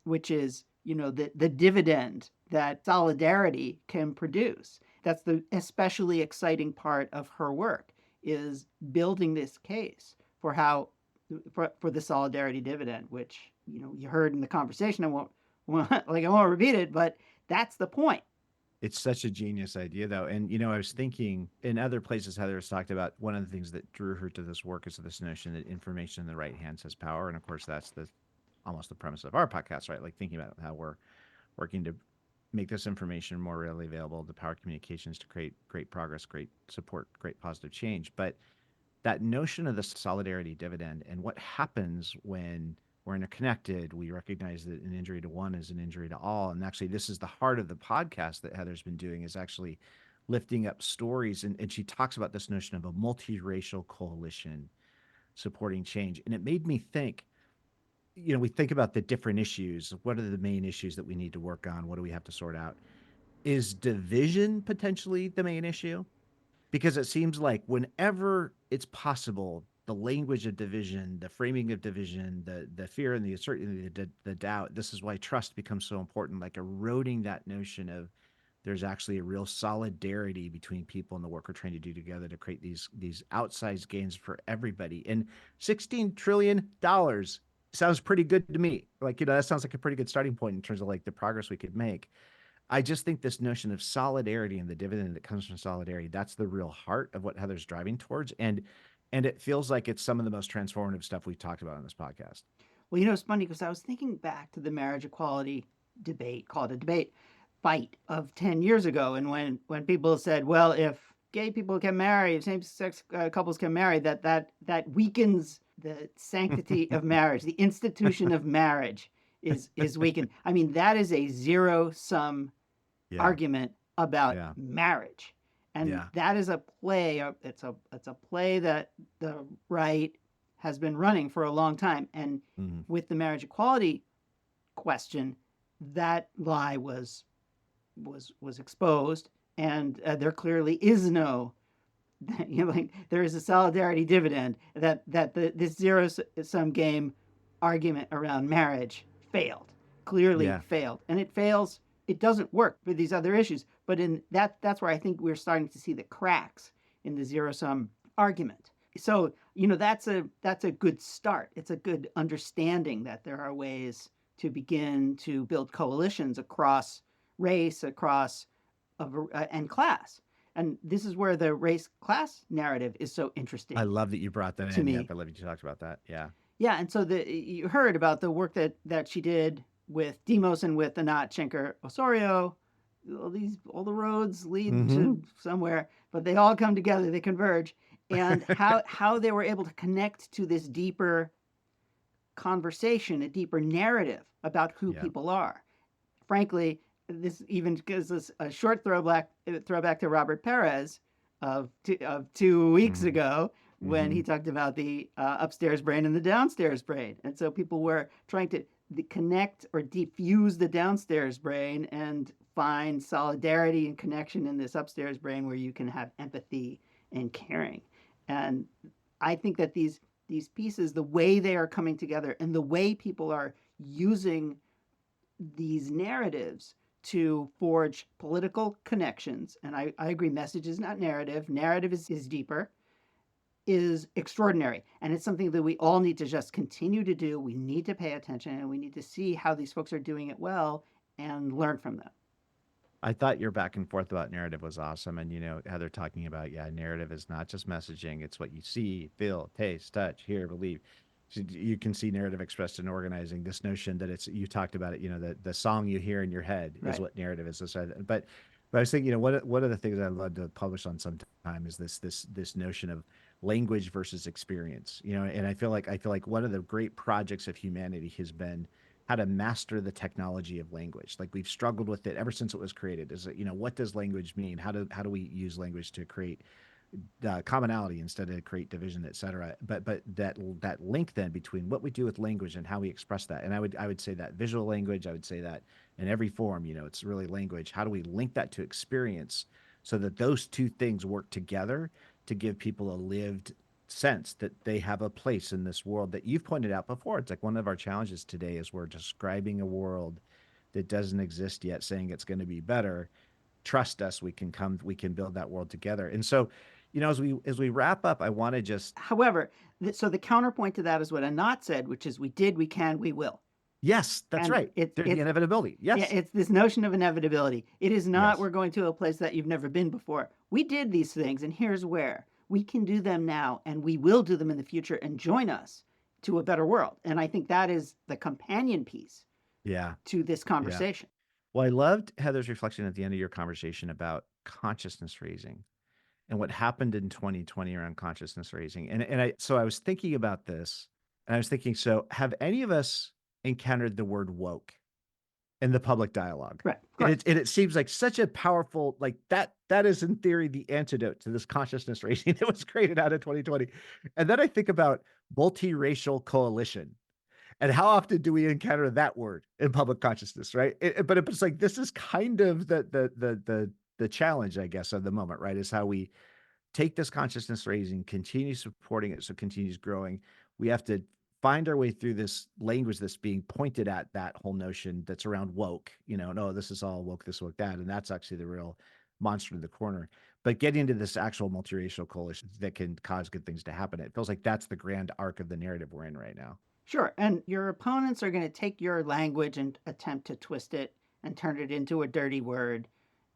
which is, the dividend that solidarity can produce. That's the especially exciting part of her work, is building this case for how for the solidarity dividend, which you heard in the conversation. I won't repeat it, but that's the point. It's such a genius idea, though. And, I was thinking in other places, Heather has talked about one of the things that drew her to this work is this notion that information in the right hands has power. And of course, that's almost the premise of our podcast, right? Like thinking about how we're working to make this information more readily available, to power communications to create great progress, great support, great positive change. But that notion of the solidarity dividend and what happens when we're interconnected, we recognize that an injury to one is an injury to all. And actually, this is the heart of the podcast that Heather's been doing, is actually lifting up stories. And she talks about this notion of a multiracial coalition supporting change. And it made me think, we think about the different issues. What are the main issues that we need to work on? What do we have to sort out? Is division potentially the main issue? Because it seems like whenever it's possible, the language of division, the framing of division, the fear and the uncertainty, the doubt, this is why trust becomes so important, like eroding that notion of there's actually a real solidarity between people and the work we're trying to do together to create these outsized gains for everybody. And $16 trillion sounds pretty good to me. Like, that sounds like a pretty good starting point in terms of like the progress we could make. I just think this notion of solidarity and the dividend that comes from solidarity, that's the real heart of what Heather's driving towards. And it feels like it's some of the most transformative stuff we've talked about on this podcast. Well, it's funny because I was thinking back to the marriage equality debate, called a debate fight of 10 years ago. And when people said, well, if gay people can marry, if same-sex couples can marry, that weakens the sanctity of marriage, the institution of marriage is weakened. I mean, that is a zero-sum argument about marriage. And that is a play. It's a play that the right has been running for a long time. And with the marriage equality question, that lie was exposed, and there clearly is no, there is a solidarity dividend, that this zero sum game argument around marriage failed, clearly failed, and it fails. It doesn't work for these other issues, but in that's where I think we're starting to see the cracks in the zero sum argument. So that's a good start. It's a good understanding that there are ways to begin to build coalitions across race, across and class. And this is where the race-class narrative is so interesting. I love that you brought that to in. me. Yep, I love that you talked about that. Yeah. Yeah, and so you heard about the work that she did with Demos and with Anat Shenker-Osorio. All the roads lead to somewhere, but they all come together, they converge. And how they were able to connect to this deeper conversation, a deeper narrative about who people are. Frankly, this even gives us a short throwback to Robert Perez of 2 weeks ago, when he talked about the upstairs brain and the downstairs brain. And so people were trying to connect or diffuse the downstairs brain and find solidarity and connection in this upstairs brain, where you can have empathy and caring. And I think that these pieces, the way they are coming together and the way people are using these narratives to forge political connections, and I agree, message is not narrative. Narrative is deeper, is extraordinary. And it's something that we all need to just continue to do. We need to pay attention, and we need to see how these folks are doing it well and learn from them. I thought your back and forth about narrative was awesome. And, Heather talking about, narrative is not just messaging. It's what you see, feel, taste, touch, hear, believe. So you can see narrative expressed in organizing. This notion that you talked about it, the song you hear in your head is what narrative is. But I was thinking, one of the things I'd love to publish on sometime is this notion of language versus experience, and I feel like one of the great projects of humanity has been how to master the technology of language. Like we've struggled with it ever since it was created. Is it, what does language mean? How do we use language to create commonality instead of create division, et cetera? But that link then between what we do with language and how we express that. And I would say that visual language, I would say that in every form, it's really language. How do we link that to experience so that those two things work together to give people a lived sense that they have a place in this world that you've pointed out before? It's like one of our challenges today is we're describing a world that doesn't exist yet, saying it's going to be better. Trust us, we can build that world together. And so, as we wrap up, I want to just, However, so the counterpoint to that is what Anat said, which is we did, we can, we will. yes, that's And right. There's the inevitability. Yes. Yeah, it's this notion of inevitability. It is not Yes. we're going to a place that you've never been before. We did these things, and here's where. We can do them now, and we will do them in the future, and join us to a better world. And I think that is the companion piece Yeah. to this conversation. Well, I loved Heather's reflection at the end of your conversation about consciousness raising and what happened in 2020 around consciousness raising. So I was thinking about this, and I was thinking, so have any of us encountered the word woke in the public dialogue? Right. And it seems like such a powerful, like that is in theory the antidote to this consciousness raising that was created out of 2020. And then I think about multiracial coalition. And how often do we encounter that word in public consciousness, right? But it's like, this is kind of the challenge, I guess, of the moment, right? Is how we take this consciousness raising, continue supporting it so it continues growing. We have to find our way through this language that's being pointed at that whole notion that's around woke, no, this is all woke, this, woke, that. And that's actually the real monster in the corner. But getting into this actual multiracial coalition that can cause good things to happen, it feels like that's the grand arc of the narrative we're in right now. Sure. And your opponents are going to take your language and attempt to twist it and turn it into a dirty word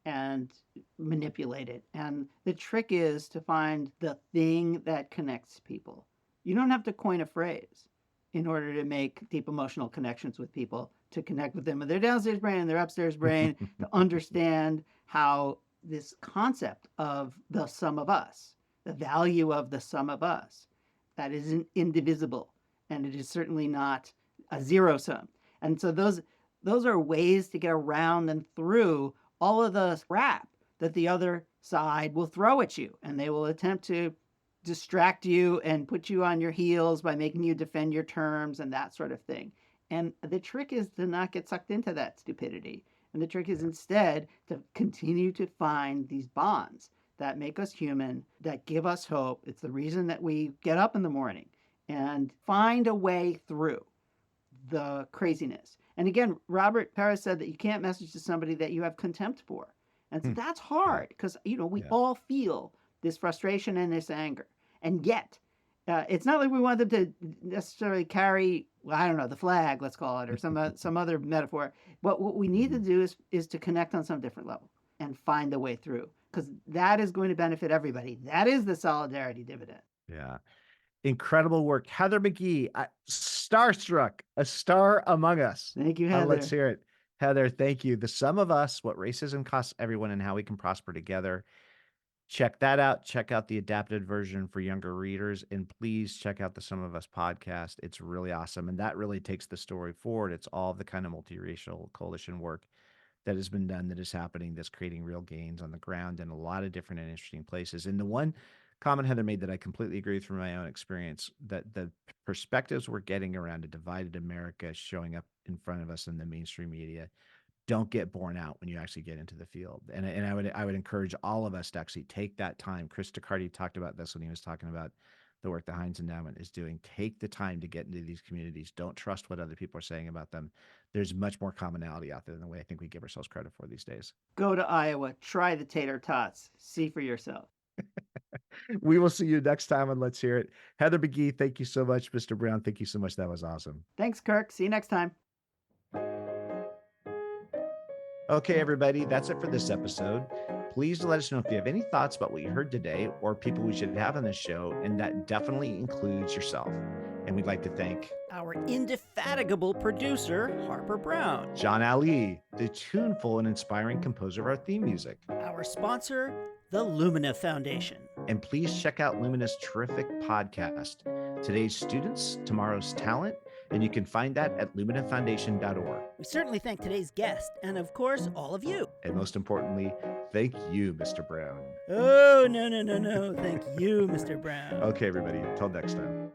and manipulate it. And the trick is to find the thing that connects people. You don't have to coin a phrase in order to make deep emotional connections with people, to connect with them in their downstairs brain and their upstairs brain, to understand how this concept of the sum of us, the value of the sum of us, that is indivisible. And it is certainly not a zero sum. And so those are ways to get around and through all of the crap that the other side will throw at you. And they will attempt to distract you and put you on your heels by making you defend your terms and that sort of thing. And the trick is to not get sucked into that stupidity. And the trick is instead to continue to find these bonds that make us human, that give us hope. It's the reason that we get up in the morning, and find a way through the craziness. And again, Robert Paris said that you can't message to somebody that you have contempt for. And so that's hard because, we all feel this frustration and this anger. And yet, it's not like we want them to necessarily carry, I don't know, the flag, let's call it, or some other metaphor. But what we need to do is to connect on some different level and find a way through, because that is going to benefit everybody. That is the solidarity dividend. Yeah. Incredible work. Heather McGhee, starstruck, a star among us. Thank you, Heather. Let's hear it. Heather, thank you. The Sum of Us, What Racism Costs Everyone and How We Can Prosper Together. Check that out. Check out the adapted version for younger readers. And please check out the Sum of Us podcast. It's really awesome. And that really takes the story forward. It's all the kind of multiracial coalition work that has been done, that is happening, that's creating real gains on the ground in a lot of different and interesting places. And the one comment Heather made that I completely agree with from my own experience, that the perspectives we're getting around a divided America showing up in front of us in the mainstream media don't get borne out when you actually get into the field. And I would encourage all of us to actually take that time. Chris Ducardi talked about this when he was talking about the work the Heinz Endowment is doing. Take the time to get into these communities. Don't trust what other people are saying about them. There's much more commonality out there than the way I think we give ourselves credit for these days. Go to Iowa, try the tater tots, see for yourself. We will see you next time on Let's Hear It. Heather McGhee, thank you so much. Mr. Brown, thank you so much. That was awesome. Thanks, Kirk. See you next time. Okay, everybody, that's it for this episode. Please let us know if you have any thoughts about what you heard today or people we should have on this show, and that definitely includes yourself. And we'd like to thank Our indefatigable producer, Harper Brown. John Ali, the tuneful and inspiring composer of our theme music. Our sponsor, the Lumina Foundation. And please check out Lumina's terrific podcast, Today's Students, Tomorrow's Talent, And you can find that at luminafoundation.org. We certainly thank today's guest, and of course, all of you. And most importantly, thank you, Mr. Brown. Oh, no. Thank you, Mr. Brown. Okay, everybody. Until next time.